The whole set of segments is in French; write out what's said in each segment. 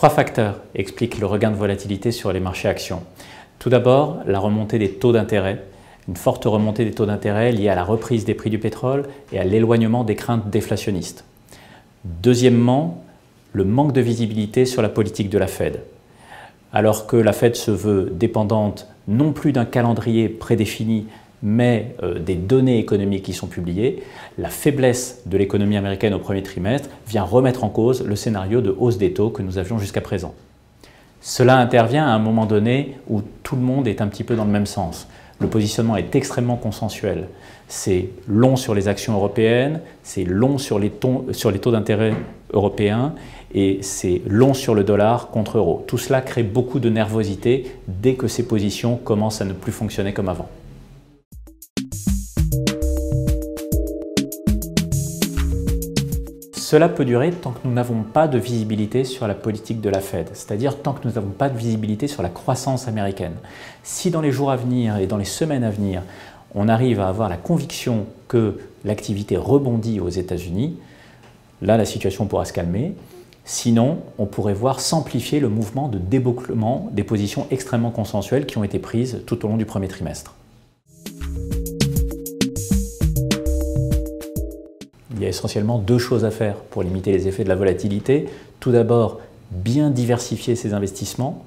Trois facteurs expliquent le regain de volatilité sur les marchés actions. Tout d'abord, la remontée des taux d'intérêt, une forte remontée des taux d'intérêt liée à la reprise des prix du pétrole et à l'éloignement des craintes déflationnistes. Deuxièmement, le manque de visibilité sur la politique de la Fed. Alors que la Fed se veut dépendante non plus d'un calendrier prédéfini, mais des données économiques qui sont publiées, la faiblesse de l'économie américaine au premier trimestre vient remettre en cause le scénario de hausse des taux que nous avions jusqu'à présent. Cela intervient à un moment donné où tout le monde est un petit peu dans le même sens. Le positionnement est extrêmement consensuel. C'est long sur les actions européennes, c'est long sur les taux d'intérêt européens et c'est long sur le dollar contre euro. Tout cela crée beaucoup de nervosité dès que ces positions commencent à ne plus fonctionner comme avant. Cela peut durer tant que nous n'avons pas de visibilité sur la politique de la Fed, c'est-à-dire tant que nous n'avons pas de visibilité sur la croissance américaine. Si dans les jours à venir et dans les semaines à venir, on arrive à avoir la conviction que l'activité rebondit aux États-Unis, là la situation pourra se calmer. Sinon, on pourrait voir s'amplifier le mouvement de débouclement des positions extrêmement consensuelles qui ont été prises tout au long du premier trimestre. Il y a essentiellement deux choses à faire pour limiter les effets de la volatilité. Tout d'abord, bien diversifier ses investissements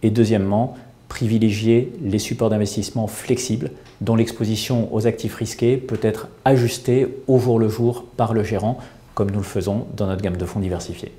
et deuxièmement, privilégier les supports d'investissement flexibles dont l'exposition aux actifs risqués peut être ajustée au jour le jour par le gérant comme nous le faisons dans notre gamme de fonds diversifiés.